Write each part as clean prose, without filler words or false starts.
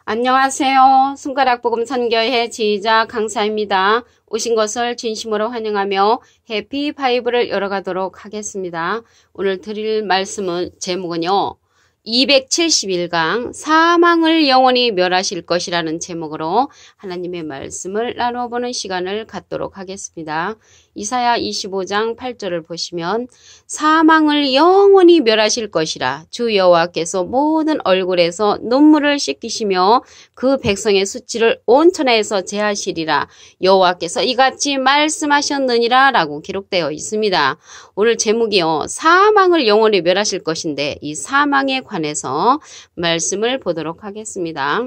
안녕하세요. 손가락복음 선교회 지휘자 강사입니다. 오신 것을 진심으로 환영하며 해피 바이블을 열어가도록 하겠습니다. 오늘 드릴 말씀은 제목은요. 271강 사망을 영원히 멸하실 것이라는 제목으로 하나님의 말씀을 나누어보는 시간을 갖도록 하겠습니다. 이사야 25장 8절을 보시면 사망을 영원히 멸하실 것이라 주 여호와께서 모든 얼굴에서 눈물을 씻기시며 그 백성의 수치를 온천에서 제하시리라 여호와께서 이같이 말씀하셨느니라 라고 기록되어 있습니다. 오늘 제목이요. 사망을 영원히 멸하실 것인데 이 사망에 관해서 말씀을 보도록 하겠습니다.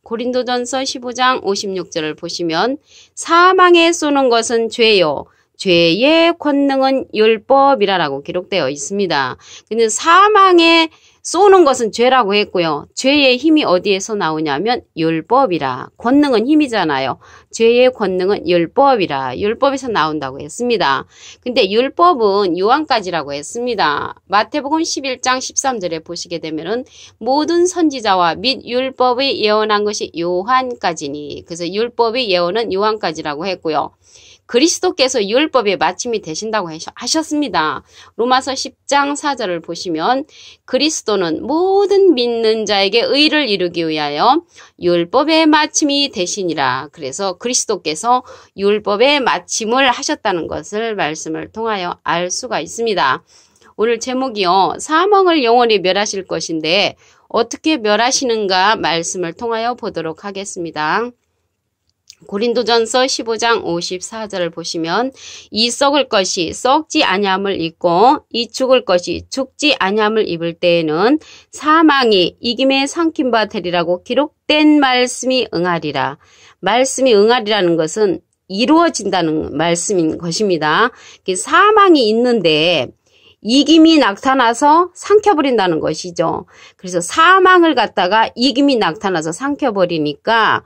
고린도전서 15장 56절을 보시면 사망에 쏘는 것은 죄요. 죄의 권능은 율법이라고 기록되어 있습니다. 근데 사망에 쏘는 것은 죄라고 했고요. 죄의 힘이 어디에서 나오냐면 율법이라. 권능은 힘이잖아요. 죄의 권능은 율법이라. 율법에서 나온다고 했습니다. 근데 율법은 요한까지라고 했습니다. 마태복음 11장 13절에 보시게 되면은 모든 선지자와 및 율법이 예언한 것이 요한까지니. 그래서 율법의 예언은 요한까지라고 했고요. 그리스도께서 율법의 마침이 되신다고 하셨습니다. 로마서 10장 4절을 보시면 그리스도는 모든 믿는 자에게 의를 이루기 위하여 율법의 마침이 되시니라. 그래서 그리스도께서 율법의 마침을 하셨다는 것을 말씀을 통하여 알 수가 있습니다. 오늘 제목이요. 사망을 영원히 멸하실 것인데 어떻게 멸하시는가 말씀을 통하여 보도록 하겠습니다. 고린도전서 15장 54절을 보시면 이 썩을 것이 썩지 아니함을 입고 이 죽을 것이 죽지 아니함을 입을 때에는 사망이 이김에 삼킨 바 되리라고 기록된 말씀이 응하리라. 말씀이 응하리라는 것은 이루어진다는 말씀인 것입니다. 사망이 있는데 이김이 나타나서 삼켜버린다는 것이죠. 그래서 사망을 갖다가 이김이 나타나서 삼켜버리니까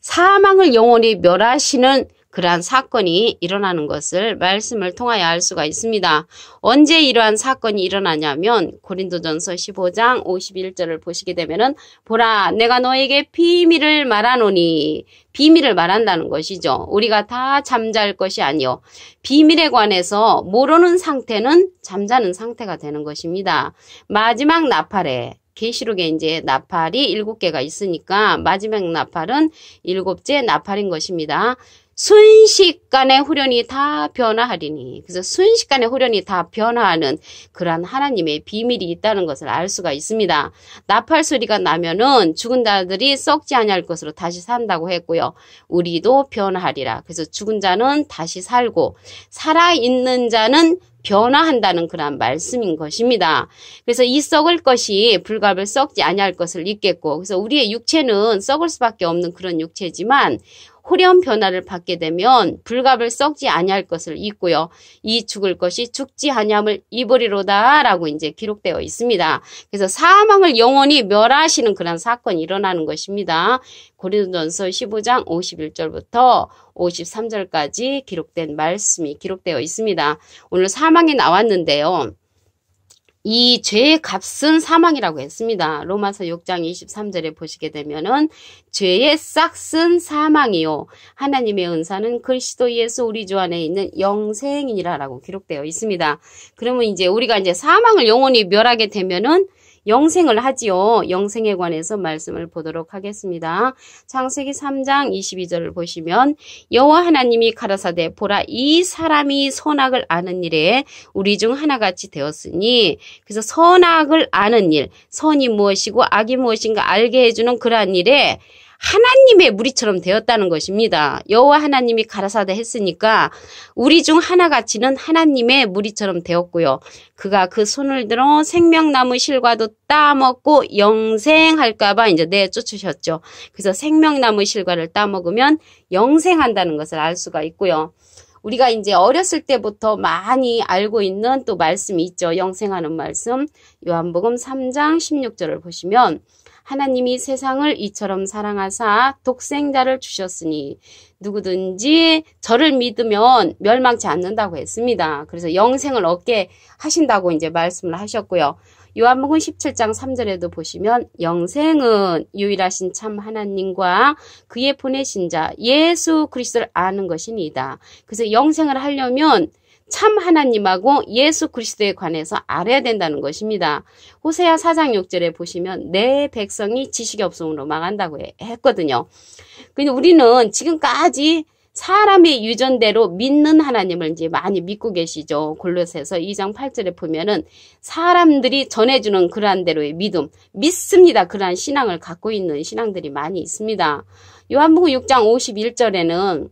사망을 영원히 멸하시는 그러한 사건이 일어나는 것을 말씀을 통하여 알 수가 있습니다. 언제 이러한 사건이 일어나냐면 고린도전서 15장 51절을 보시게 되면은 보라 내가 너에게 비밀을 말하노니 비밀을 말한다는 것이죠. 우리가 다 잠잘 것이 아니요. 비밀에 관해서 모르는 상태는 잠자는 상태가 되는 것입니다. 마지막 나팔에 계시록에 이제 나팔이 7개가 있으니까 마지막 나팔은 7째 나팔인 것입니다. 순식간에 후련이 다 변화하리니. 그래서 순식간에 후련이 다 변화하는 그러한 하나님의 비밀이 있다는 것을 알 수가 있습니다. 나팔 소리가 나면은 죽은 자들이 썩지 아니할 것으로 다시 산다고 했고요. 우리도 변화하리라. 그래서 죽은 자는 다시 살고 살아있는 자는 변화한다는 그런 말씀인 것입니다. 그래서 이 썩을 것이 불갑을 썩지 아니할 것을 잊겠고 그래서 우리의 육체는 썩을 수밖에 없는 그런 육체지만 후련 변화를 받게 되면 불갑을 썩지 아니할 것을 잊고요. 이 죽을 것이 죽지 아니함을 입으리로다 라고 이제 기록되어 있습니다. 그래서 사망을 영원히 멸하시는 그런 사건이 일어나는 것입니다. 고린도전서 15장 51절부터 53절까지 기록된 말씀이 기록되어 있습니다. 오늘 사망이 나왔는데요. 이 죄의 값은 사망이라고 했습니다. 로마서 6장 23절에 보시게 되면은 죄의 싹은 사망이요. 하나님의 은사는 그리스도 예수 우리 주 안에 있는 영생이니라라고 기록되어 있습니다. 그러면 이제 우리가 이제 사망을 영원히 멸하게 되면은 영생을 하지요. 영생에 관해서 말씀을 보도록 하겠습니다. 창세기 3장 22절을 보시면 여호와 하나님이 가라사대 보라 이 사람이 선악을 아는 일에 우리 중 하나같이 되었으니 그래서 선악을 아는 일, 선이 무엇이고 악이 무엇인가 알게 해주는 그러한 일에 하나님의 무리처럼 되었다는 것입니다. 여호와 하나님이 가라사대 했으니까 우리 중 하나같이는 하나님의 무리처럼 되었고요. 그가 그 손을 들어 생명나무 실과도 따먹고 영생할까 봐 이제 내쫓으셨죠. 그래서 생명나무 실과를 따먹으면 영생한다는 것을 알 수가 있고요. 우리가 이제 어렸을 때부터 많이 알고 있는 또 말씀이 있죠. 영생하는 말씀. 요한복음 3장 16절을 보시면 하나님이 세상을 이처럼 사랑하사 독생자를 주셨으니 누구든지 저를 믿으면 멸망치 않는다고 했습니다. 그래서 영생을 얻게 하신다고 이제 말씀을 하셨고요. 요한복음 17장 3절에도 보시면 영생은 유일하신 참 하나님과 그의 보내신 자 예수 그리스도를 아는 것이니이다. 그래서 영생을 하려면 참 하나님하고 예수 그리스도에 관해서 알아야 된다는 것입니다. 호세아 4장 6절에 보시면 내 백성이 지식이 없음으로 망한다고 했거든요. 근데 우리는 지금까지 사람의 유전대로 믿는 하나님을 이제 많이 믿고 계시죠. 골로새서 2장 8절에 보면은 사람들이 전해주는 그러한 대로의 믿습니다. 그러한 신앙을 갖고 있는 신앙들이 많이 있습니다. 요한복음 6장 51절에는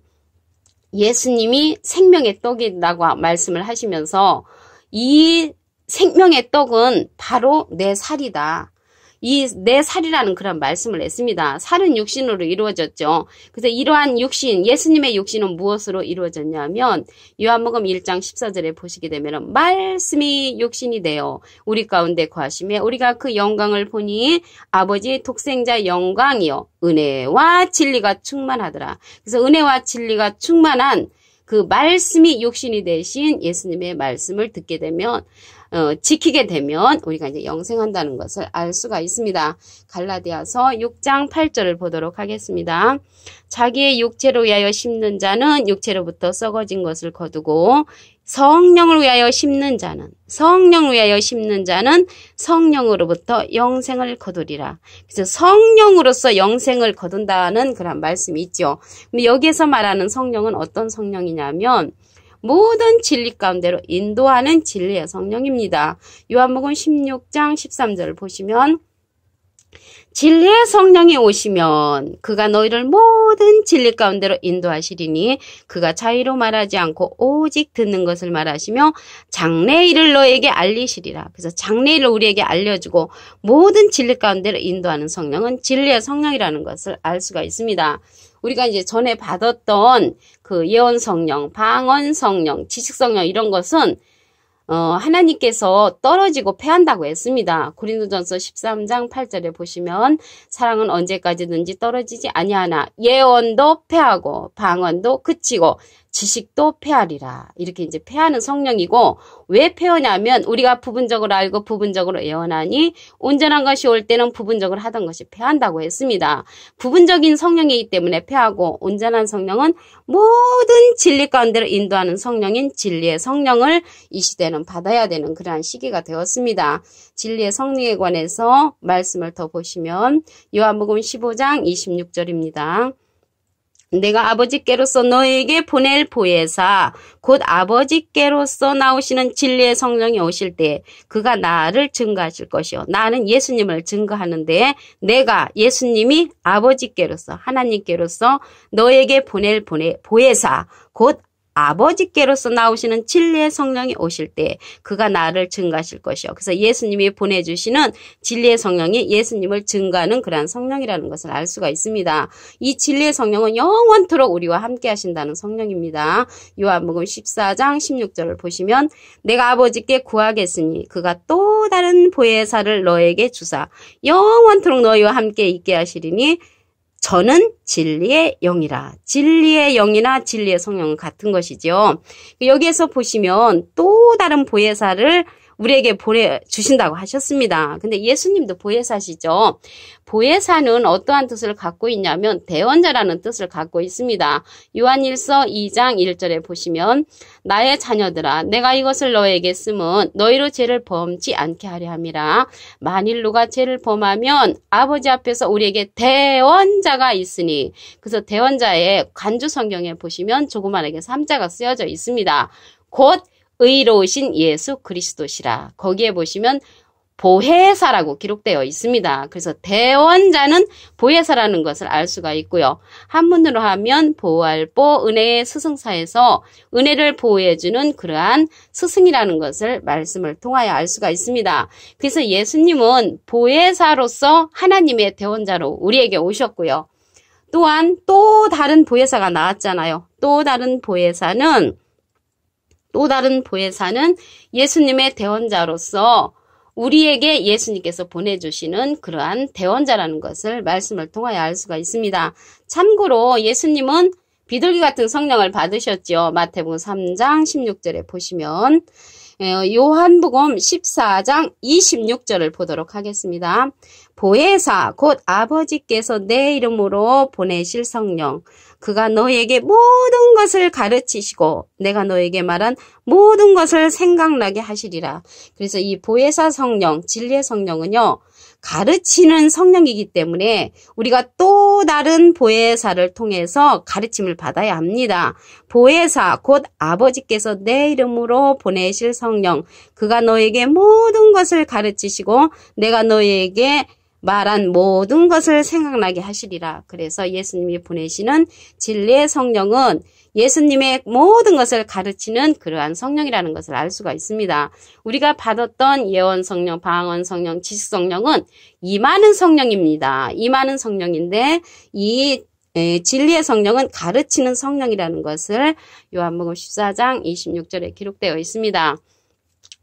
예수님이 생명의 떡이라고 말씀을 하시면서 이 생명의 떡은 바로 내 살이다. 이 내 살이라는 그런 말씀을 했습니다. 살은 육신으로 이루어졌죠. 그래서 이러한 육신, 예수님의 육신은 무엇으로 이루어졌냐면 요한복음 1장 14절에 보시게 되면 말씀이 육신이 되어 우리 가운데 거하시며 우리가 그 영광을 보니 아버지의 독생자 영광이요 은혜와 진리가 충만하더라. 그래서 은혜와 진리가 충만한 그 말씀이 육신이 되신 예수님의 말씀을 듣게 되면 지키게 되면 우리가 이제 영생한다는 것을 알 수가 있습니다. 갈라디아서 6장 8절을 보도록 하겠습니다. 자기의 육체로 위하여 심는 자는 육체로부터 썩어진 것을 거두고 성령을 위하여 심는 자는 성령으로부터 영생을 거두리라. 그래서 성령으로서 영생을 거둔다는 그런 말씀이 있죠. 근데 여기에서 말하는 성령은 어떤 성령이냐면 모든 진리 가운데로 인도하는 진리의 성령입니다. 요한복음 16장 13절을 보시면 진리의 성령이 오시면 그가 너희를 모든 진리 가운데로 인도하시리니 그가 자의로 말하지 않고 오직 듣는 것을 말하시며 장래일을 너에게 알리시리라. 그래서 장래일을 우리에게 알려주고 모든 진리 가운데로 인도하는 성령은 진리의 성령이라는 것을 알 수가 있습니다. 우리가 이제 전에 받았던 그 예언 성령, 방언 성령, 지식 성령 이런 것은 하나님께서 떨어지고 패한다고 했습니다. 고린도전서 13장 8절에 보시면 사랑은 언제까지든지 떨어지지 아니하나 예언도 패하고 방언도 그치고 지식도 패하리라. 이렇게 이제 패하는 성령이고 왜 패하냐면 우리가 부분적으로 알고 부분적으로 예언하니 온전한 것이 올 때는 부분적으로 하던 것이 패한다고 했습니다. 부분적인 성령이기 때문에 패하고 온전한 성령은 모든 진리 가운데로 인도하는 성령인 진리의 성령을 이 시대는 받아야 되는 그러한 시기가 되었습니다. 진리의 성령에 관해서 말씀을 더 보시면 요한복음 15장 26절입니다. 내가 아버지께로서 너에게 보낼 보혜사 곧 아버지께로서 나오시는 진리의 성령이 오실 때 그가 나를 증거하실 것이요. 나는 예수님을 증거하는데 내가 예수님이 아버지께로서 하나님께로서 너에게 보낼 보혜사 곧 아버지께로서 나오시는 진리의 성령이 오실 때 그가 나를 증거하실 것이요. 그래서 예수님이 보내주시는 진리의 성령이 예수님을 증거하는 그러한 성령이라는 것을 알 수가 있습니다. 이 진리의 성령은 영원토록 우리와 함께 하신다는 성령입니다. 요한복음 14장 16절을 보시면 내가 아버지께 구하겠으니 그가 또 다른 보혜사를 너에게 주사 영원토록 너희와 함께 있게 하시리니 저는 진리의 영이라. 진리의 영이나 진리의 성령은 같은 것이죠. 여기에서 보시면 또 다른 보혜사를 우리에게 보내주신다고 하셨습니다. 근데 예수님도 보혜사시죠. 보혜사는 어떠한 뜻을 갖고 있냐면 대언자라는 뜻을 갖고 있습니다. 요한일서 2장 1절에 보시면 나의 자녀들아 내가 이것을 너에게 쓰면 너희로 죄를 범치 않게 하려 함이라. 만일 누가 죄를 범하면 아버지 앞에서 우리에게 대언자가 있으니 그래서 대언자의 간주 성경에 보시면 조그만하게 3자가 쓰여져 있습니다. 곧 의로우신 예수 그리스도시라. 거기에 보시면 보혜사라고 기록되어 있습니다. 그래서 대언자는 보혜사라는 것을 알 수가 있고요. 한문으로 하면 보활보 은혜의 스승사에서 은혜를 보호해주는 그러한 스승이라는 것을 말씀을 통하여 알 수가 있습니다. 그래서 예수님은 보혜사로서 하나님의 대언자로 우리에게 오셨고요. 또한 또 다른 보혜사가 나왔잖아요. 또 다른 보혜사는 예수님의 대언자로서 우리에게 예수님께서 보내주시는 그러한 대언자라는 것을 말씀을 통하여 알 수가 있습니다. 참고로 예수님은 비둘기 같은 성령을 받으셨죠. 마태복음 3장 16절에 보시면 요한복음 14장 26절을 보도록 하겠습니다. 보혜사 곧 아버지께서 내 이름으로 보내실 성령 그가 너에게 모든 것을 가르치시고 내가 너에게 말한 모든 것을 생각나게 하시리라. 그래서 이 보혜사 성령, 진리의 성령은요. 가르치는 성령이기 때문에 우리가 또 다른 보혜사를 통해서 가르침을 받아야 합니다. 보혜사 곧 아버지께서 내 이름으로 보내실 성령 그가 너에게 모든 것을 가르치시고 내가 너에게 말한 모든 것을 생각나게 하시리라. 그래서 예수님이 보내시는 진리의 성령은 예수님의 모든 것을 가르치는 그러한 성령이라는 것을 알 수가 있습니다. 우리가 받았던 예언 성령, 방언 성령, 지식 성령은 임하는 성령입니다. 임하는 성령인데 이 진리의 성령은 가르치는 성령이라는 것을 요한복음 14장 26절에 기록되어 있습니다.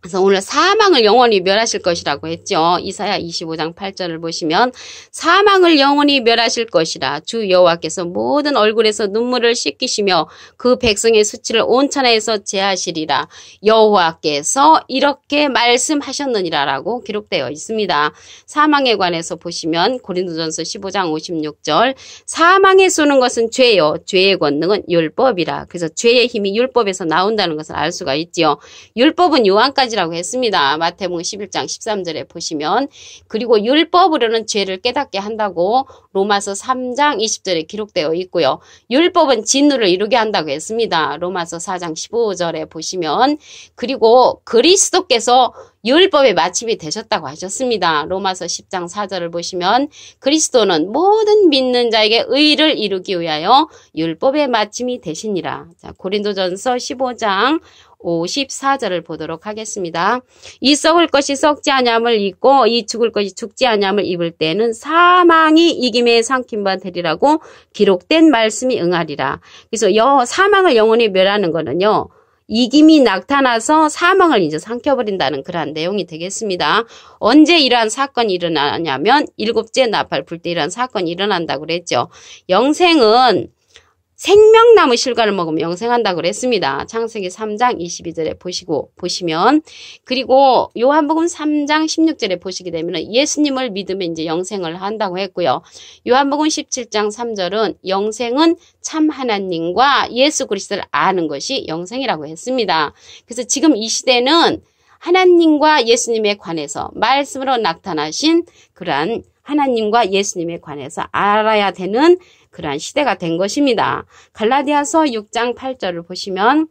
그래서 오늘 사망을 영원히 멸하실 것이라고 했죠. 이사야 25장 8절을 보시면 사망을 영원히 멸하실 것이라 주 여호와께서 모든 얼굴에서 눈물을 씻기시며 그 백성의 수치를 온천에서 제하시리라. 여호와께서 이렇게 말씀하셨느니라라고 기록되어 있습니다. 사망에 관해서 보시면 고린도전서 15장 56절 사망에 쏘는 것은 죄요. 죄의 권능은 율법이라. 그래서 죄의 힘이 율법에서 나온다는 것을 알 수가 있지요. 율법은 요한까지 라고 했습니다. 마태복음 11장 13절에 보시면 그리고 율법으로는 죄를 깨닫게 한다고 로마서 3장 20절에 기록되어 있고요. 율법은 진노를 이루게 한다고 했습니다. 로마서 4장 15절에 보시면 그리고 그리스도께서 율법의 마침이 되셨다고 하셨습니다. 로마서 10장 4절을 보시면 그리스도는 모든 믿는 자에게 의를 이루기 위하여 율법의 마침이 되시니라. 자, 고린도전서 15장 54절을 보도록 하겠습니다. 이 썩을 것이 썩지 아니함을 입고 이 죽을 것이 죽지 아니함을 입을 때는 사망이 이김에 삼킨 바 되리라고 기록된 말씀이 응하리라. 그래서 사망을 영원히 멸하는 거는요. 이김이 나타나서 사망을 이제 삼켜버린다는 그러한 내용이 되겠습니다. 언제 이러한 사건이 일어나냐면 일곱째 나팔 불 때 이러한 사건이 일어난다고 그랬죠. 영생은 생명나무 실과를 먹으면 영생한다고 그랬습니다. 창세기 3장 22절에 보시면 그리고 요한복음 3장 16절에 보시게 되면 예수님을 믿으면 이제 영생을 한다고 했고요. 요한복음 17장 3절은 영생은 참 하나님과 예수 그리스도를 아는 것이 영생이라고 했습니다. 그래서 지금 이 시대는 하나님과 예수님에 관해서 말씀으로 나타나신 그러한 하나님과 예수님에 관해서 알아야 되는 그러한 시대가 된 것입니다. 갈라디아서 6장 8절을 보시면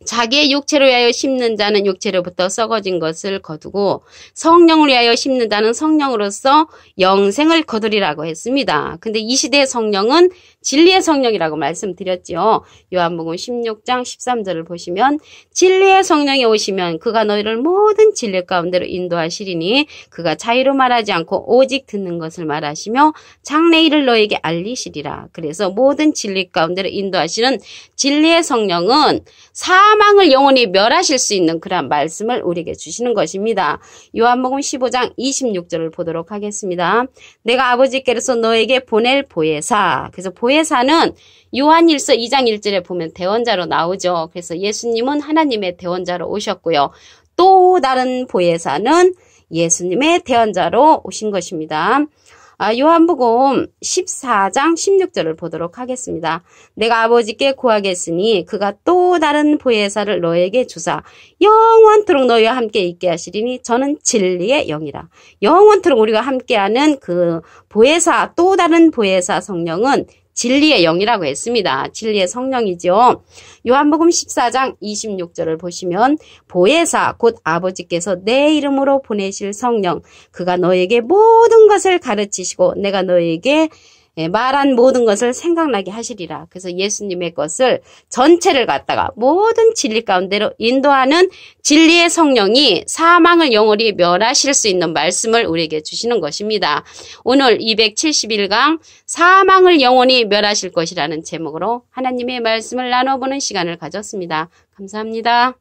자기의 육체로 위하여 심는 자는 육체로부터 썩어진 것을 거두고 성령을 위하여 심는 자는 성령으로서 영생을 거두리라고 했습니다. 근데 이 시대의 성령은 진리의 성령이라고 말씀드렸죠. 요한복음 16장 13절을 보시면 진리의 성령이 오시면 그가 너희를 모든 진리 가운데로 인도하시리니 그가 자유로 말하지 않고 오직 듣는 것을 말하시며 장래 일을 너희에게 알리시리라. 그래서 모든 진리 가운데로 인도하시는 진리의 성령은 사망을 영원히 멸하실 수 있는 그러한 말씀을 우리에게 주시는 것입니다. 요한복음 15장 26절을 보도록 하겠습니다. 내가 아버지께로서 너에게 보낼 보혜사. 그래서 보혜사는 요한일서 2장 1절에 보면 대원자로 나오죠. 그래서 예수님은 하나님의 대원자로 오셨고요. 또 다른 보혜사는 예수님의 대원자로 오신 것입니다. 요한복음 14장 16절을 보도록 하겠습니다. 내가 아버지께 구하겠으니 그가 또 다른 보혜사를 너에게 주사 영원토록 너희와 함께 있게 하시리니 저는 진리의 영이라. 영원토록 우리가 함께하는 그 보혜사, 또 다른 보혜사 성령은 진리의 영이라고 했습니다. 진리의 성령이죠. 요한복음 14장 26절을 보시면 보혜사 곧 아버지께서 내 이름으로 보내실 성령 그가 너에게 모든 것을 가르치시고 내가 너에게 말한 모든 것을 생각나게 하시리라. 그래서 예수님의 것을 전체를 갖다가 모든 진리 가운데로 인도하는 진리의 성령이 사망을 영원히 멸하실 수 있는 말씀을 우리에게 주시는 것입니다. 오늘 271강 사망을 영원히 멸하실 것이라는 제목으로 하나님의 말씀을 나눠보는 시간을 가졌습니다. 감사합니다.